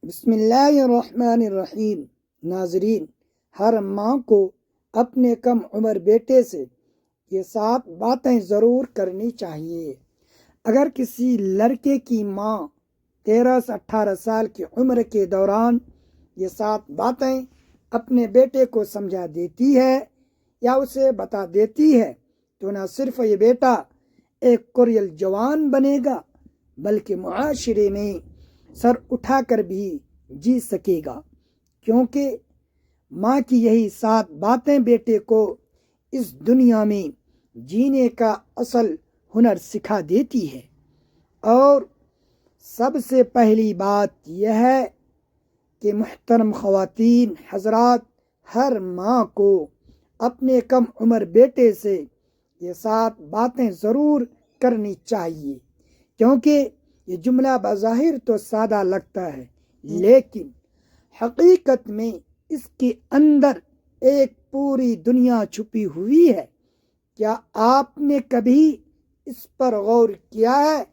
بسم اللہ الرحمن الرحیم۔ ناظرین، ہر ماں کو اپنے کم عمر بیٹے سے یہ 7 باتیں ضرور کرنی چاہیے۔ اگر کسی لڑکے کی ماں 13 سے 18 سال کی عمر کے دوران یہ 7 باتیں اپنے بیٹے کو سمجھا دیتی ہے یا اسے بتا دیتی ہے تو نہ صرف یہ بیٹا ایک قریل جوان بنے گا بلکہ معاشرے میں سر اٹھا کر بھی جی سکے گا، کیونکہ ماں کی یہی 7 باتیں بیٹے کو اس دنیا میں جینے کا اصل ہنر سکھا دیتی ہے۔ اور سب سے پہلی بات یہ ہے کہ محترم خواتین حضرات، ہر ماں کو اپنے کم عمر بیٹے سے یہ 7 باتیں ضرور کرنی چاہیے، کیونکہ یہ جملہ بظاہر تو سادہ لگتا ہے لیکن حقیقت میں اس کے اندر ایک پوری دنیا چھپی ہوئی ہے۔ کیا آپ نے کبھی اس پر غور کیا ہے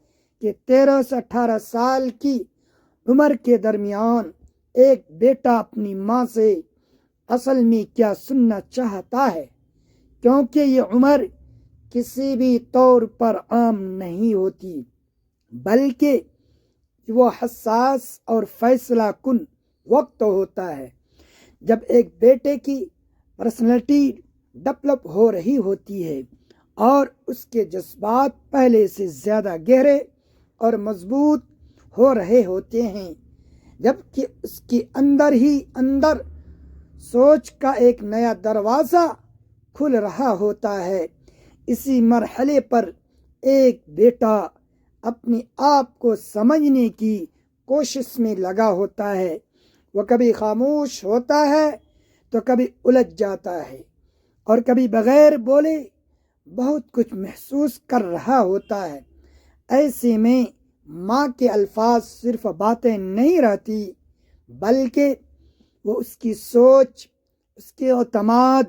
کہ 13 سے 18 سال کی عمر کے درمیان ایک بیٹا اپنی ماں سے اصل میں کیا سننا چاہتا ہے؟ کیونکہ یہ عمر کسی بھی طور پر عام نہیں ہوتی، بلکہ وہ حساس اور فیصلہ کن وقت ہوتا ہے جب ایک بیٹے کی پرسنالٹی ڈیولپ ہو رہی ہوتی ہے اور اس کے جذبات پہلے سے زیادہ گہرے اور مضبوط ہو رہے ہوتے ہیں، جبکہ اس کے اندر ہی اندر سوچ کا ایک نیا دروازہ کھل رہا ہوتا ہے۔ اسی مرحلے پر ایک بیٹا اپنے آپ کو سمجھنے کی کوشش میں لگا ہوتا ہے۔ وہ کبھی خاموش ہوتا ہے تو کبھی الجھ جاتا ہے اور کبھی بغیر بولے بہت کچھ محسوس کر رہا ہوتا ہے۔ ایسے میں ماں کے الفاظ صرف باتیں نہیں رہتی، بلکہ وہ اس کی سوچ، اس کے اعتماد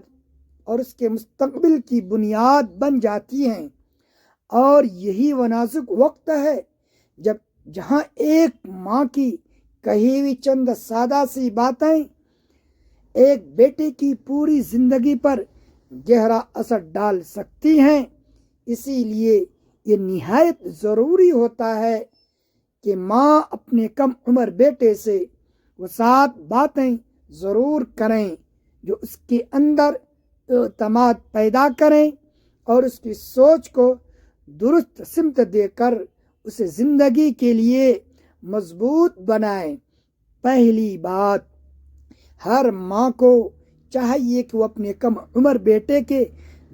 اور اس کے مستقبل کی بنیاد بن جاتی ہیں۔ اور یہی وہ نازک وقت ہے جہاں ایک ماں کی کہی ہوئی چند سادہ سی باتیں ایک بیٹے کی پوری زندگی پر گہرا اثر ڈال سکتی ہیں۔ اسی لیے یہ نہایت ضروری ہوتا ہے کہ ماں اپنے کم عمر بیٹے سے وہ 7 باتیں ضرور کریں جو اس کے اندر اعتماد پیدا کریں اور اس کی سوچ کو درست سمت دے کر اسے زندگی کے لیے مضبوط بنائیں۔ پہلی بات، ہر ماں کو چاہیے کہ وہ اپنے کم عمر بیٹے کے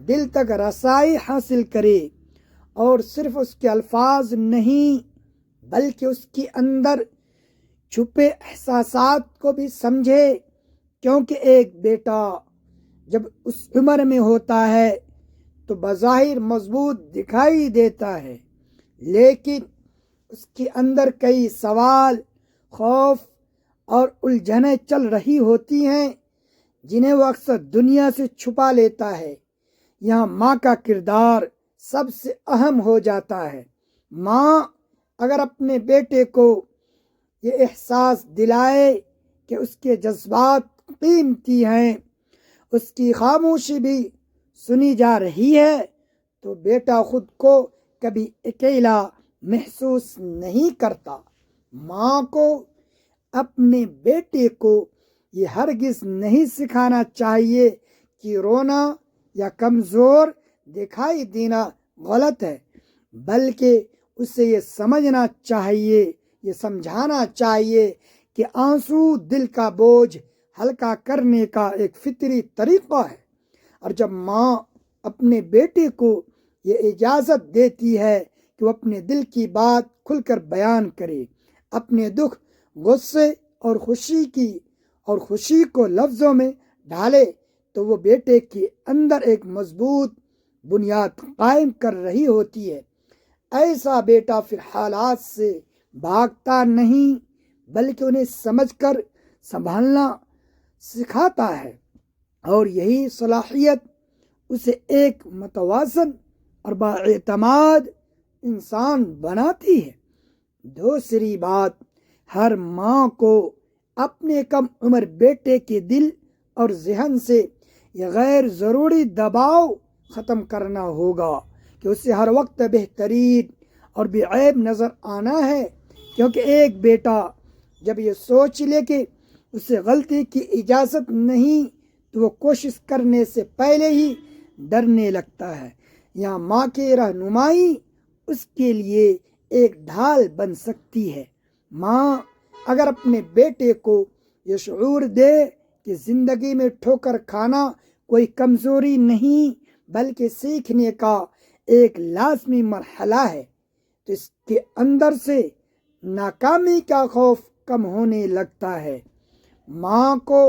دل تک رسائی حاصل کرے، اور صرف اس کے الفاظ نہیں بلکہ اس کے اندر چھپے احساسات کو بھی سمجھے، کیونکہ ایک بیٹا جب اس عمر میں ہوتا ہے تو بظاہر مضبوط دکھائی دیتا ہے، لیکن اس کے اندر کئی سوال، خوف اور الجھنیں چل رہی ہوتی ہیں جنہیں وہ اکثر دنیا سے چھپا لیتا ہے۔ یہاں ماں کا کردار سب سے اہم ہو جاتا ہے۔ ماں اگر اپنے بیٹے کو یہ احساس دلائے کہ اس کے جذبات قیمتی ہیں، اس کی خاموشی بھی سنی جا رہی ہے، تو بیٹا خود کو کبھی اکیلا محسوس نہیں کرتا۔ ماں کو اپنے بیٹے کو یہ ہرگز نہیں سکھانا چاہیے کہ رونا یا کمزور دکھائی دینا غلط ہے، بلکہ اسے یہ سمجھنا چاہیے، یہ سمجھانا چاہیے کہ آنسو دل کا بوجھ ہلکا کرنے کا ایک فطری طریقہ ہے۔ اور جب ماں اپنے بیٹے کو یہ اجازت دیتی ہے کہ وہ اپنے دل کی بات کھل کر بیان کرے، اپنے دکھ، غصے اور خوشی کو لفظوں میں ڈالے، تو وہ بیٹے کے اندر ایک مضبوط بنیاد قائم کر رہی ہوتی ہے۔ ایسا بیٹا پھر حالات سے بھاگتا نہیں بلکہ انہیں سمجھ کر سنبھالنا سکھاتا ہے، اور یہی صلاحیت اسے ایک متوازن اور بااعتماد انسان بناتی ہے۔ دوسری بات، ہر ماں کو اپنے کم عمر بیٹے کے دل اور ذہن سے یہ غیر ضروری دباؤ ختم کرنا ہوگا کہ اسے ہر وقت بہترین اور بے عیب نظر آنا ہے، کیونکہ ایک بیٹا جب یہ سوچ لے کہ اسے غلطی کی اجازت نہیں تو وہ کوشش کرنے سے پہلے ہی ڈرنے لگتا ہے۔ یہاں ماں کی رہنمائی اس کے لیے ایک ڈھال بن سکتی ہے۔ ماں اگر اپنے بیٹے کو یہ شعور دے کہ زندگی میں ٹھوکر کھانا کوئی کمزوری نہیں بلکہ سیکھنے کا ایک لازمی مرحلہ ہے، تو اس کے اندر سے ناکامی کا خوف کم ہونے لگتا ہے۔ ماں کو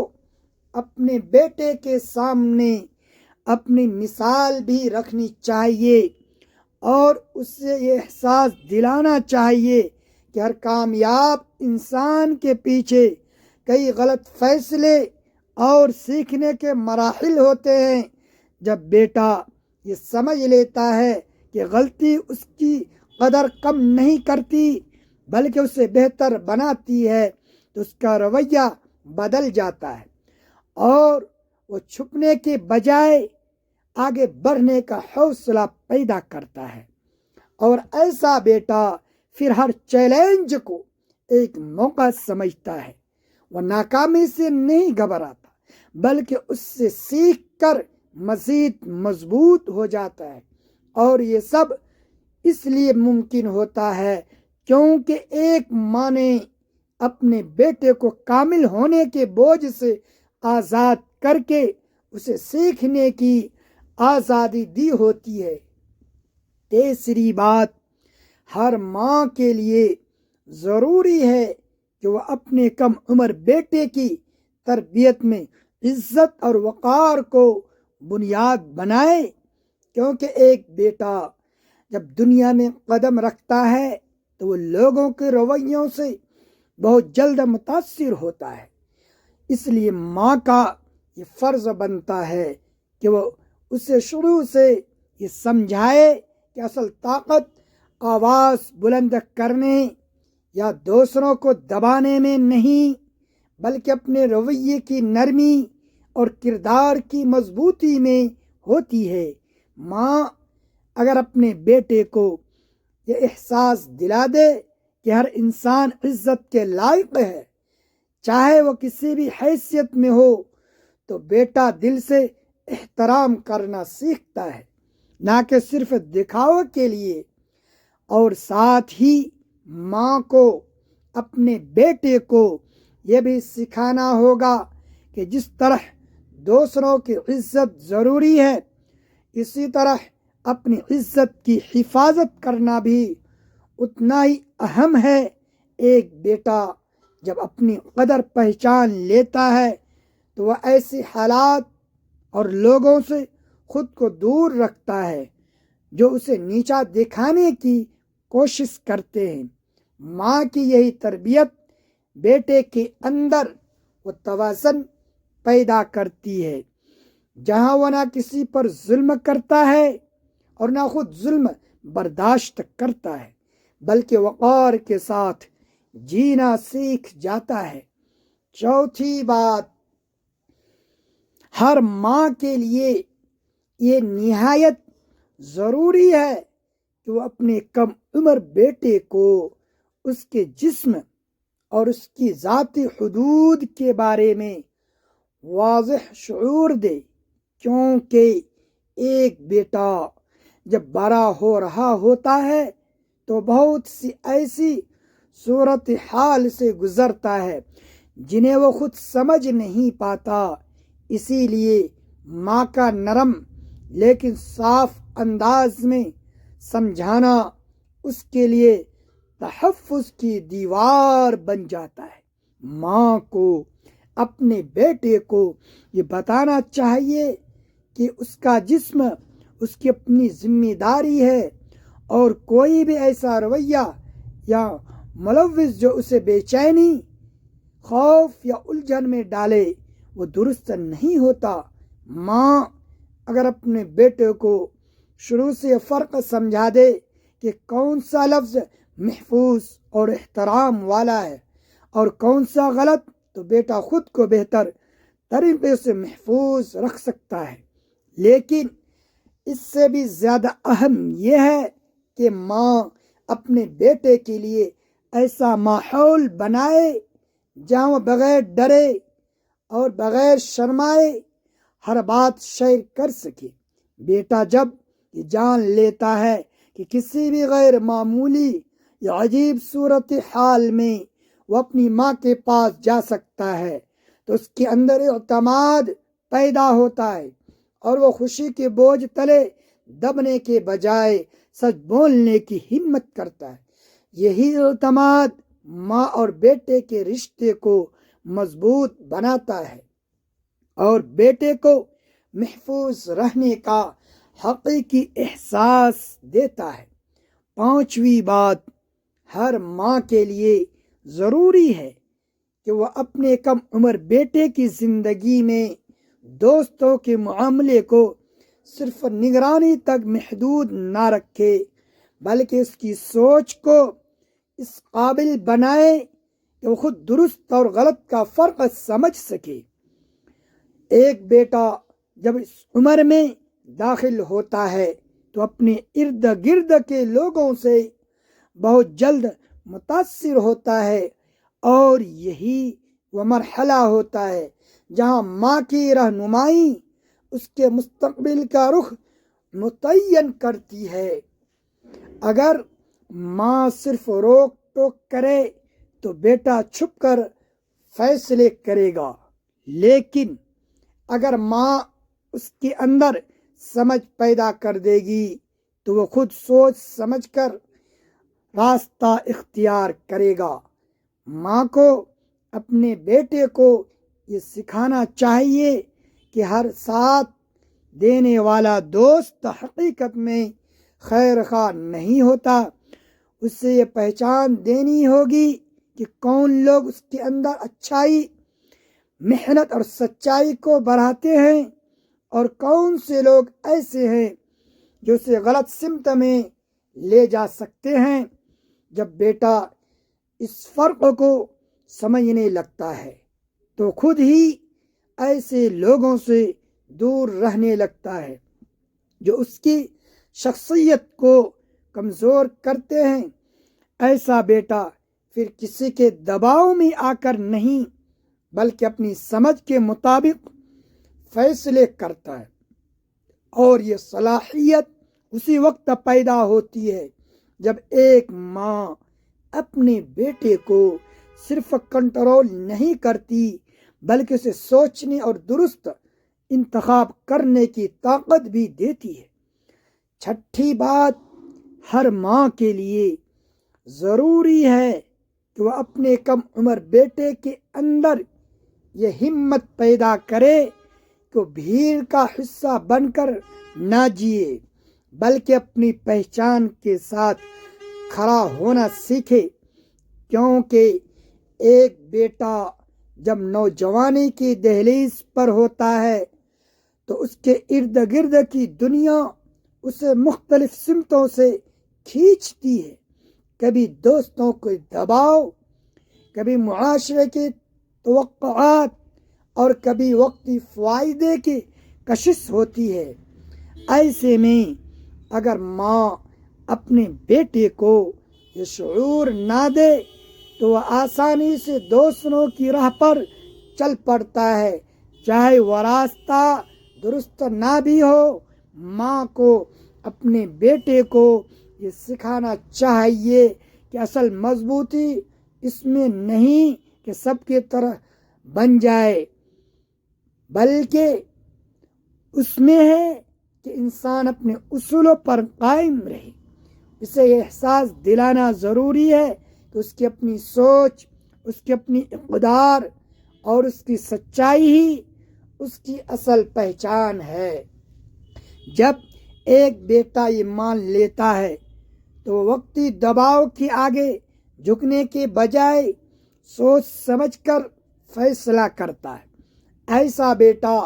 اپنے بیٹے کے سامنے اپنی مثال بھی رکھنی چاہیے اور اسے یہ احساس دلانا چاہیے کہ ہر کامیاب انسان کے پیچھے کئی غلط فیصلے اور سیکھنے کے مراحل ہوتے ہیں۔ جب بیٹا یہ سمجھ لیتا ہے کہ غلطی اس کی قدر کم نہیں کرتی بلکہ اسے بہتر بناتی ہے تو اس کا رویہ بدل جاتا ہے اور وہ چھپنے کے بجائے آگے بڑھنے کا حوصلہ پیدا کرتا ہے، اور ایسا بیٹا پھر ہر چیلنج کو ایک موقع سمجھتا ہے۔ وہ ناکامی سے نہیں گھبراتا بلکہ اس سے سیکھ کر مزید مضبوط ہو جاتا ہے، اور یہ سب اس لیے ممکن ہوتا ہے کیونکہ ایک ماں نے اپنے بیٹے کو کامل ہونے کے بوجھ سے آزاد کر کے اسے سیکھنے کی آزادی دی ہوتی ہے۔ تیسری بات، ہر ماں کے لیے ضروری ہے کہ وہ اپنے کم عمر بیٹے کی تربیت میں عزت اور وقار کو بنیاد بنائے، کیونکہ ایک بیٹا جب دنیا میں قدم رکھتا ہے تو وہ لوگوں کے رویوں سے بہت جلد متاثر ہوتا ہے۔ اس لیے ماں کا یہ فرض بنتا ہے کہ وہ اسے شروع سے یہ سمجھائے کہ اصل طاقت آواز بلند کرنے یا دوسروں کو دبانے میں نہیں بلکہ اپنے رویے کی نرمی اور کردار کی مضبوطی میں ہوتی ہے۔ ماں اگر اپنے بیٹے کو یہ احساس دلا دے کہ ہر انسان عزت کے لائق ہے چاہے وہ کسی بھی حیثیت میں ہو، تو بیٹا دل سے احترام کرنا سیکھتا ہے، نہ کہ صرف دکھاوے کے لیے۔ اور ساتھ ہی ماں کو اپنے بیٹے کو یہ بھی سکھانا ہوگا کہ جس طرح دوسروں کی عزت ضروری ہے اسی طرح اپنی عزت کی حفاظت کرنا بھی اتنا ہی اہم ہے۔ ایک بیٹا جب اپنی قدر پہچان لیتا ہے تو وہ ایسے حالات اور لوگوں سے خود کو دور رکھتا ہے جو اسے نیچا دکھانے کی کوشش کرتے ہیں۔ ماں کی یہی تربیت بیٹے کے اندر وہ توازن پیدا کرتی ہے جہاں وہ نہ کسی پر ظلم کرتا ہے اور نہ خود ظلم برداشت کرتا ہے بلکہ وقار کے ساتھ جینا سیکھ جاتا ہے۔ چوتھی بات، ہر ماں کے لیے یہ نہایت ضروری ہے کہ وہ اپنے کم عمر بیٹے کو اس کے جسم اور اس کی ذاتی حدود کے بارے میں واضح شعور دے، کیونکہ ایک بیٹا جب بڑا ہو رہا ہوتا ہے تو بہت سی ایسی صورتحال سے گزرتا ہے جنہیں وہ خود سمجھ نہیں پاتا۔ اسی لیے ماں کا نرم لیکن صاف انداز میں سمجھانا اس کے لیے تحفظ کی دیوار بن جاتا ہے۔ ماں کو اپنے بیٹے کو یہ بتانا چاہیے کہ اس کا جسم اس کی اپنی ذمہ داری ہے اور کوئی بھی ایسا رویہ یا ملوث جو اسے بے چینی، خوف یا الجھن میں ڈالے وہ درست نہیں ہوتا۔ ماں اگر اپنے بیٹے کو شروع سے فرق سمجھا دے کہ کون سا لفظ محفوظ اور احترام والا ہے اور کون سا غلط تو بیٹا خود کو بہتر طریقے سے محفوظ رکھ سکتا ہے۔ لیکن اس سے بھی زیادہ اہم یہ ہے کہ ماں اپنے بیٹے کے لیے ایسا ماحول بنائے جہاں وہ بغیر ڈرے اور بغیر شرمائے ہر بات شیئر کر سکے۔ بیٹا جب یہ جان لیتا ہے کہ کسی بھی غیر معمولی یا عجیب صورتحال میں وہ اپنی ماں کے پاس جا سکتا ہے تو اس کے اندر اعتماد پیدا ہوتا ہے اور وہ خوشی کے بوجھ تلے دبنے کے بجائے سچ بولنے کی ہمت کرتا ہے۔ یہی اعتماد ماں اور بیٹے کے رشتے کو مضبوط بناتا ہے اور بیٹے کو محفوظ رہنے کا حقیقی احساس دیتا ہے۔ پانچویں بات، ہر ماں کے لیے ضروری ہے کہ وہ اپنے کم عمر بیٹے کی زندگی میں دوستوں کے معاملے کو صرف نگرانی تک محدود نہ رکھے، بلکہ اس کی سوچ کو اس قابل بنائے کہ وہ خود درست اور غلط کا فرق سمجھ سکے۔ ایک بیٹا جب اس عمر میں داخل ہوتا ہے تو اپنے ارد گرد کے لوگوں سے بہت جلد متاثر ہوتا ہے اور یہی وہ مرحلہ ہوتا ہے جہاں ماں کی رہنمائی اس کے مستقبل کا رخ متعین کرتی ہے۔ اگر ماں صرف روک ٹوک کرے تو بیٹا چھپ کر فیصلے کرے گا، لیکن اگر ماں اس کے اندر سمجھ پیدا کر دے گی تو وہ خود سوچ سمجھ کر راستہ اختیار کرے گا۔ ماں کو اپنے بیٹے کو یہ سکھانا چاہیے کہ ہر ساتھ دینے والا دوست حقیقت میں خیر خواہ نہیں ہوتا۔ اسے یہ پہچان دینی ہوگی کہ کون لوگ اس کے اندر اچھائی، محنت اور سچائی کو بڑھاتے ہیں اور کون سے لوگ ایسے ہیں جو اسے غلط سمت میں لے جا سکتے ہیں۔ جب بیٹا اس فرق کو سمجھنے لگتا ہے تو خود ہی ایسے لوگوں سے دور رہنے لگتا ہے جو اس کی شخصیت کو کمزور کرتے ہیں۔ ایسا بیٹا پھر کسی کے دباؤ میں آ کر نہیں بلکہ اپنی سمجھ کے مطابق فیصلے کرتا ہے، اور یہ صلاحیت اسی وقت پیدا ہوتی ہے جب ایک ماں اپنے بیٹے کو صرف کنٹرول نہیں کرتی بلکہ اسے سوچنے اور درست انتخاب کرنے کی طاقت بھی دیتی ہے۔ چھٹی بات، ہر ماں کے لیے ضروری ہے کہ وہ اپنے کم عمر بیٹے کے اندر یہ ہمت پیدا کرے کہ وہ بھیڑ کا حصہ بن کر نہ جیے بلکہ اپنی پہچان کے ساتھ کھڑا ہونا سیکھے، کیونکہ ایک بیٹا جب نوجوانی کی دہلیز پر ہوتا ہے تو اس کے ارد گرد کی دنیا اسے مختلف سمتوں سے کھینچتی ہے۔ کبھی دوستوں کے دباؤ، کبھی معاشرے کی توقعات اور کبھی وقتی فائدے کی کشش ہوتی ہے۔ ایسے میں اگر ماں اپنے بیٹے کو یہ شعور نہ دے تو وہ آسانی سے دوسروں کی راہ پر چل پڑتا ہے، چاہے وہ راستہ درست نہ بھی ہو۔ ماں کو اپنے بیٹے کو یہ سکھانا چاہیے کہ اصل مضبوطی اس میں نہیں کہ سب کی طرح بن جائے، بلکہ اس میں ہے کہ انسان اپنے اصولوں پر قائم رہے۔ اسے یہ احساس دلانا ضروری ہے کہ اس کی اپنی سوچ، اس کی اپنی اقدار اور اس کی سچائی ہی اس کی اصل پہچان ہے۔ جب ایک بیٹا یہ مان لیتا ہے تو وہ وقتی دباؤ کے آگے جھکنے کے بجائے سوچ سمجھ کر فیصلہ کرتا ہے۔ ایسا بیٹا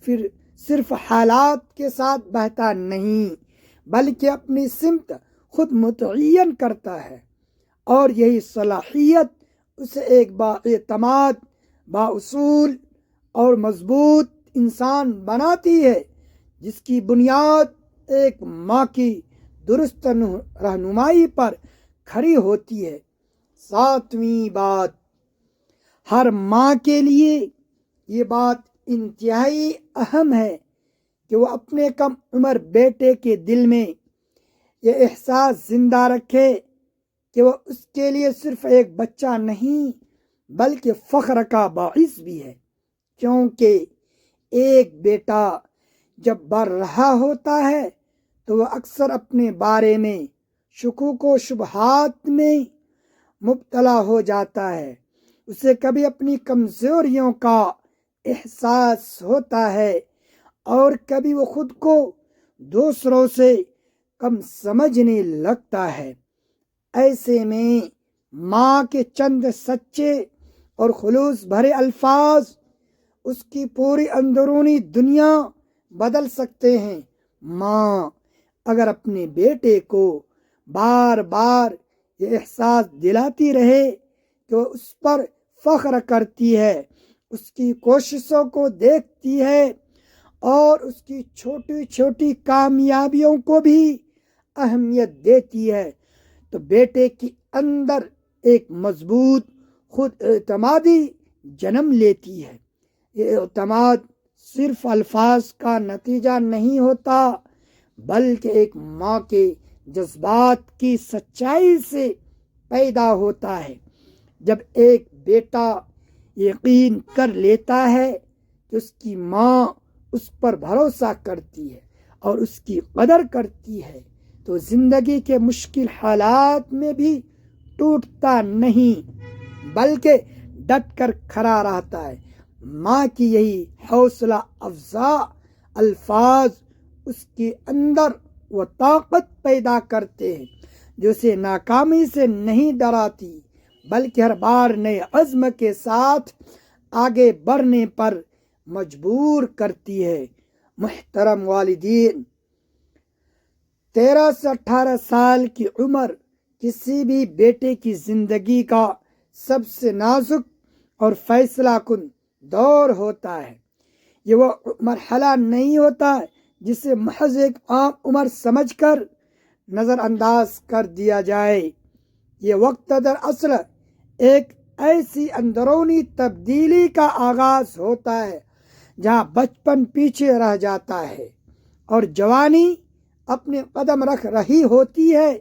پھر صرف حالات کے ساتھ بہتا نہیں بلکہ اپنی سمت خود متعین کرتا ہے، اور یہی صلاحیت اسے ایک بااعتماد بااصول اور مضبوط انسان بناتی ہے، جس کی بنیاد ایک ماں کی درست رہنمائی پر کھڑی ہوتی ہے۔ ساتویں بات، ہر ماں کے لیے یہ بات انتہائی اہم ہے کہ وہ اپنے کم عمر بیٹے کے دل میں یہ احساس زندہ رکھے کہ وہ اس کے لیے صرف ایک بچہ نہیں بلکہ فخر کا باعث بھی ہے، کیونکہ ایک بیٹا جب بڑھ رہا ہوتا ہے تو وہ اکثر اپنے بارے میں شکوک و شبہات میں مبتلا ہو جاتا ہے۔ اسے کبھی اپنی کمزوریوں کا احساس ہوتا ہے اور کبھی وہ خود کو دوسروں سے کم سمجھنے لگتا ہے۔ ایسے میں ماں کے چند سچے اور خلوص بھرے الفاظ اس کی پوری اندرونی دنیا بدل سکتے ہیں۔ ماں اگر اپنے بیٹے کو بار بار یہ احساس دلاتی رہے کہ وہ اس پر فخر کرتی ہے، اس کی کوششوں کو دیکھتی ہے اور اس کی چھوٹی چھوٹی کامیابیوں کو بھی اہمیت دیتی ہے، تو بیٹے کے اندر ایک مضبوط خود اعتمادی جنم لیتی ہے۔ یہ اعتماد صرف الفاظ کا نتیجہ نہیں ہوتا بلکہ ایک ماں کے جذبات کی سچائی سے پیدا ہوتا ہے۔ جب ایک بیٹا یقین کر لیتا ہے کہ اس کی ماں اس پر بھروسہ کرتی ہے اور اس کی قدر کرتی ہے تو زندگی کے مشکل حالات میں بھی ٹوٹتا نہیں بلکہ ڈٹ کر کھڑا رہتا ہے۔ ماں کی یہی حوصلہ افزا الفاظ اس کے اندر وہ طاقت پیدا کرتے ہیں جو اسے ناکامی سے نہیں ڈراتی بلکہ ہر بار نئے عزم کے ساتھ آگے بڑھنے پر مجبور کرتی ہے۔ محترم والدین، 13 سے 18 سال کی عمر کسی بھی بیٹے کی زندگی کا سب سے نازک اور فیصلہ کن دور ہوتا ہے۔ یہ وہ مرحلہ نہیں ہوتا جسے محض ایک عام عمر سمجھ کر نظر انداز کر دیا جائے۔ یہ وقت دراصل ایک ایسی اندرونی تبدیلی کا آغاز ہوتا ہے جہاں بچپن پیچھے رہ جاتا ہے اور جوانی اپنے قدم رکھ رہی ہوتی ہے۔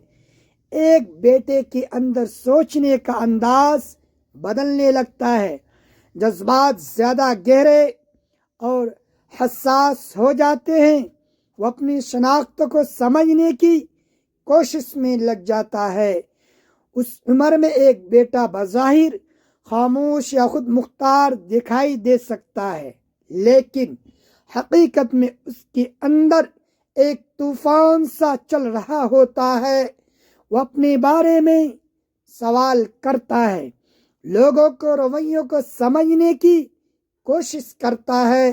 ایک بیٹے کے اندر سوچنے کا انداز بدلنے لگتا ہے، جذبات زیادہ گہرے اور حساس ہو جاتے ہیں، وہ اپنی شناخت کو سمجھنے کی کوشش میں لگ جاتا ہے۔ اس عمر میں ایک بیٹا بظاہر خاموش یا خود مختار دکھائی دے سکتا ہے، لیکن حقیقت میں اس کے اندر ایک طوفان سا چل رہا ہوتا ہے۔ وہ اپنے بارے میں سوال کرتا ہے، لوگوں کو رویوں کو سمجھنے کی کوشش کرتا ہے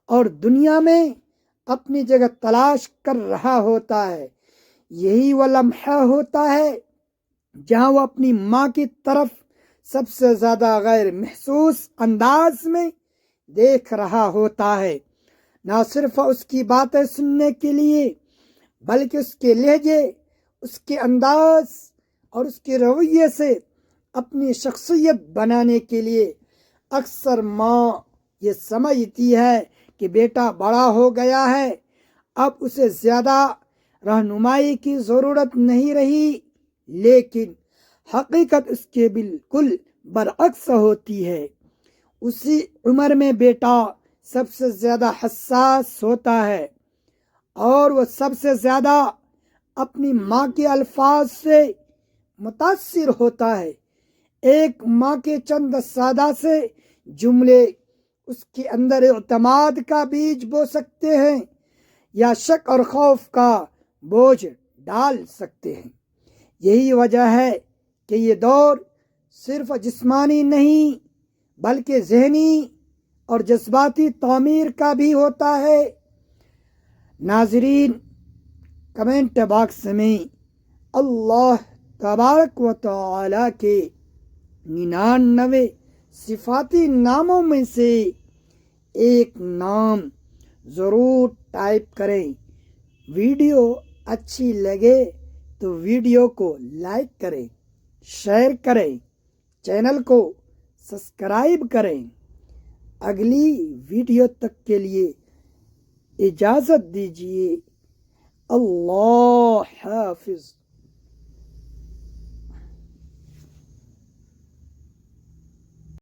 اور دنیا میں اپنی جگہ تلاش کر رہا ہوتا ہے۔ یہی وہ لمحہ ہوتا ہے جہاں وہ اپنی ماں کی طرف سب سے زیادہ غیر محسوس انداز میں دیکھ رہا ہوتا ہے۔ نہ صرف اس کی باتیں سننے کے لیے بلکہ اس کے لہجے، اس کے انداز اور اس کے رویے سے اپنی شخصیت بنانے کے لیے۔ اکثر ماں یہ سمجھتی ہے کہ بیٹا بڑا ہو گیا ہے، اب اسے زیادہ رہنمائی کی ضرورت نہیں رہی، لیکن حقیقت اس کے بالکل برعکس ہوتی ہے۔ اسی عمر میں بیٹا سب سے زیادہ حساس ہوتا ہے اور وہ سب سے زیادہ اپنی ماں کے الفاظ سے متاثر ہوتا ہے۔ ایک ماں کے چند سادہ سے جملے اس کے اندر اعتماد کا بیج بو سکتے ہیں یا شک اور خوف کا بوجھ ڈال سکتے ہیں۔ یہی وجہ ہے کہ یہ دور صرف جسمانی نہیں بلکہ ذہنی اور جذباتی تعمیر کا بھی ہوتا ہے۔ ناظرین، کمنٹ باکس میں اللہ تبارک و تعالی کے 99 صفاتی ناموں میں سے ایک نام ضرور ٹائپ کریں۔ ویڈیو اچھی لگے تو ویڈیو کو لائک کریں، شیئر کریں، چینل کو سبسکرائب کریں۔ اگلی ویڈیو تک کے لیے اجازت دیجیے۔ اللہ حافظ۔